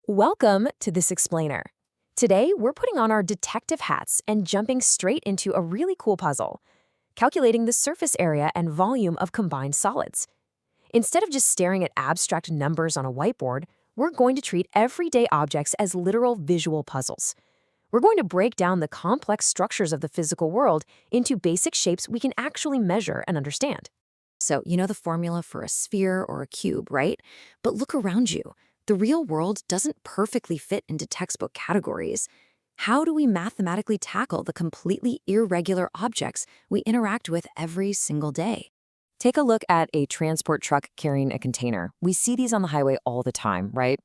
Welcome to This Explainer. Today, we're putting on our detective hats and jumping straight into a really cool puzzle, calculating the surface area and volume of combined solids. Instead of just staring at abstract numbers on a whiteboard, we're going to treat everyday objects as literal visual puzzles. We're going to break down the complex structures of the physical world into basic shapes we can actually measure and understand. So, you know the formula for a sphere or a cube, right? But look around you. The real world doesn't perfectly fit into textbook categories. How do we mathematically tackle the completely irregular objects we interact with every single day? Take a look at a transport truck carrying a container. We see these on the highway all the time, right?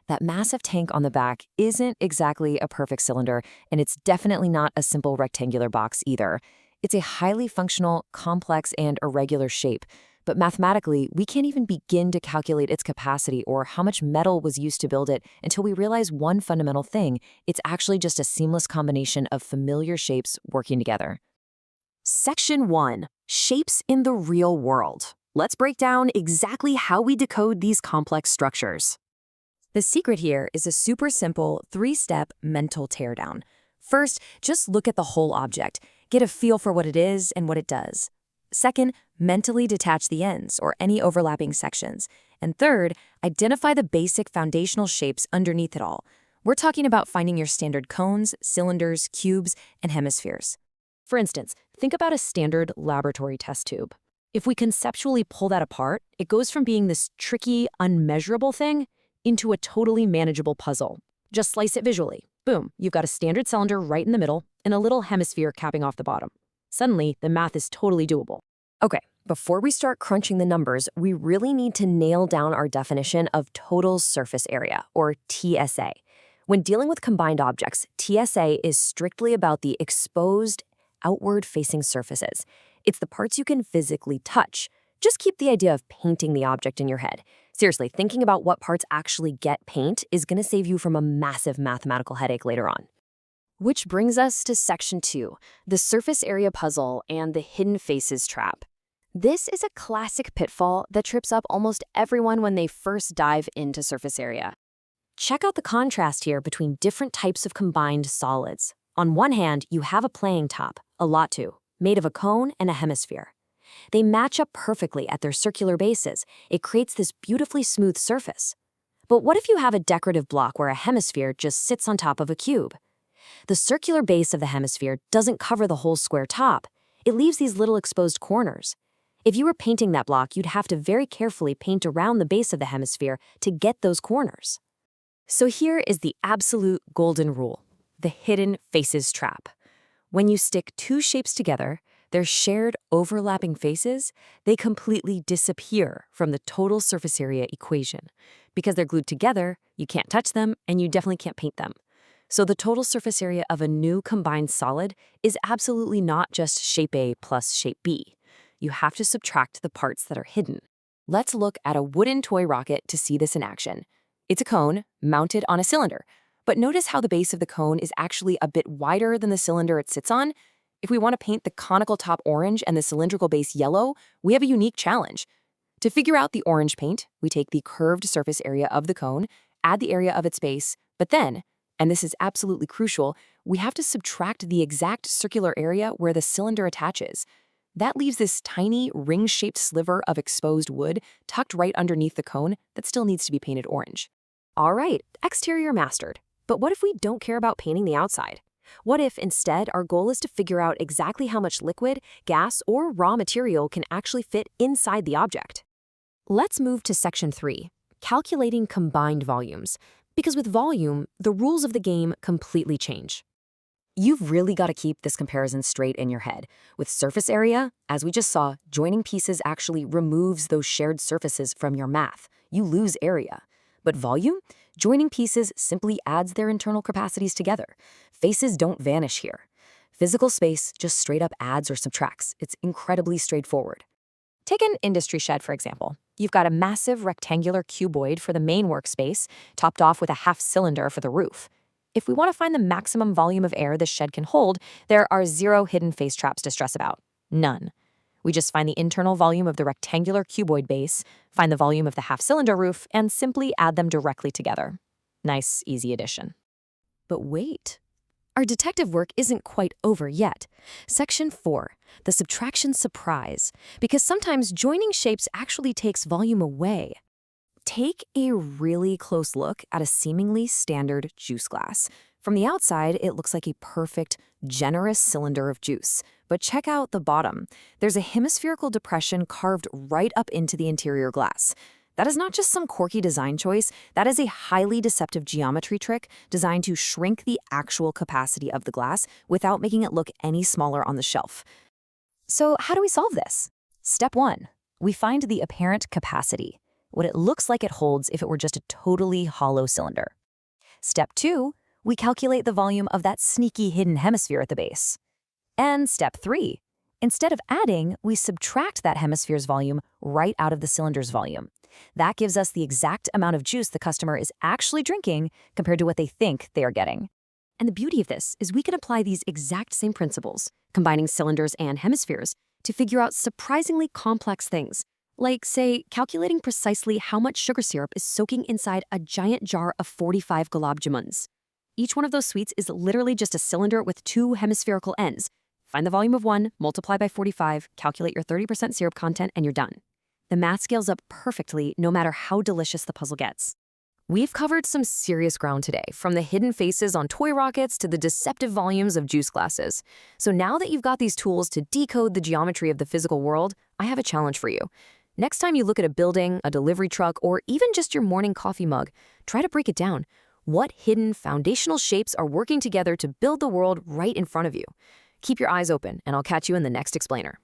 That massive tank on the back isn't exactly a perfect cylinder, and it's definitely not a simple rectangular box either. It's a highly functional, complex, and irregular shape. But mathematically, we can't even begin to calculate its capacity or how much metal was used to build it until we realize one fundamental thing. It's actually just a seamless combination of familiar shapes working together. Section 1. Shapes in the real world. Let's break down exactly how we decode these complex structures. The secret here is a super simple three-step mental teardown. First, just look at the whole object. Get a feel for what it is and what it does. Second, mentally detach the ends or any overlapping sections. And third, identify the basic foundational shapes underneath it all. We're talking about finding your standard cones, cylinders, cubes, and hemispheres. For instance, think about a standard laboratory test tube. If we conceptually pull that apart, it goes from being this tricky, unmeasurable thing into a totally manageable puzzle. Just slice it visually. Boom, you've got a standard cylinder right in the middle and a little hemisphere capping off the bottom. Suddenly, the math is totally doable. Okay, before we start crunching the numbers, we really need to nail down our definition of total surface area, or TSA. When dealing with combined objects, TSA is strictly about the exposed, outward-facing surfaces. It's the parts you can physically touch. Just keep the idea of painting the object in your head. Seriously, thinking about what parts actually get paint is going to save you from a massive mathematical headache later on. Which brings us to Section 2, the surface area puzzle and the hidden faces trap. This is a classic pitfall that trips up almost everyone when they first dive into surface area. Check out the contrast here between different types of combined solids. On one hand, you have a playing top, a latu, made of a cone and a hemisphere. They match up perfectly at their circular bases. It creates this beautifully smooth surface. But what if you have a decorative block where a hemisphere just sits on top of a cube? The circular base of the hemisphere doesn't cover the whole square top. It leaves these little exposed corners. If you were painting that block, you'd have to very carefully paint around the base of the hemisphere to get those corners. So here is the absolute golden rule, the hidden faces trap. When you stick two shapes together, their shared overlapping faces, they completely disappear from the total surface area equation. Because they're glued together, you can't touch them, and you definitely can't paint them. So the total surface area of a new combined solid is absolutely not just shape A plus shape B. You have to subtract the parts that are hidden. Let's look at a wooden toy rocket to see this in action. It's a cone mounted on a cylinder, but notice how the base of the cone is actually a bit wider than the cylinder it sits on. If we want to paint the conical top orange and the cylindrical base yellow, we have a unique challenge. To figure out the orange paint, we take the curved surface area of the cone, add the area of its base, but then, and this is absolutely crucial, we have to subtract the exact circular area where the cylinder attaches. That leaves this tiny, ring-shaped sliver of exposed wood tucked right underneath the cone that still needs to be painted orange. All right, exterior mastered. But what if we don't care about painting the outside? What if, instead, our goal is to figure out exactly how much liquid, gas, or raw material can actually fit inside the object? Let's move to Section 3, calculating combined volumes. Because with volume, the rules of the game completely change. You've really got to keep this comparison straight in your head. With surface area, as we just saw, joining pieces actually removes those shared surfaces from your math. You lose area. But volume? Joining pieces simply adds their internal capacities together. Faces don't vanish here. Physical space just straight up adds or subtracts. It's incredibly straightforward. Take an industry shed, for example. You've got a massive rectangular cuboid for the main workspace, topped off with a half cylinder for the roof. If we want to find the maximum volume of air this shed can hold, there are zero hidden face traps to stress about. None. We just find the internal volume of the rectangular cuboid base, find the volume of the half-cylinder roof, and simply add them directly together. Nice, easy addition. But wait. Our detective work isn't quite over yet. Section 4, the subtraction surprise, because sometimes joining shapes actually takes volume away. Take a really close look at a seemingly standard juice glass. From the outside, it looks like a perfect, generous cylinder of juice. But check out the bottom. There's a hemispherical depression carved right up into the interior glass. That is not just some quirky design choice, that is a highly deceptive geometry trick designed to shrink the actual capacity of the glass without making it look any smaller on the shelf. So how do we solve this? Step 1. We find the apparent capacity, what it looks like it holds if it were just a totally hollow cylinder. Step 2. We calculate the volume of that sneaky hidden hemisphere at the base. And step 3. Instead of adding, we subtract that hemisphere's volume right out of the cylinder's volume. That gives us the exact amount of juice the customer is actually drinking compared to what they think they are getting. And the beauty of this is we can apply these exact same principles, combining cylinders and hemispheres, to figure out surprisingly complex things, like, say, calculating precisely how much sugar syrup is soaking inside a giant jar of 45 gulab jamuns. Each one of those sweets is literally just a cylinder with 2 hemispherical ends. Find the volume of one, multiply by 45, calculate your 30% syrup content, and you're done. The math scales up perfectly no matter how delicious the puzzle gets. We've covered some serious ground today, from the hidden faces on toy rockets to the deceptive volumes of juice glasses. So now that you've got these tools to decode the geometry of the physical world, I have a challenge for you. Next time you look at a building, a delivery truck, or even just your morning coffee mug, try to break it down. What hidden foundational shapes are working together to build the world right in front of you? Keep your eyes open, and I'll catch you in the next explainer.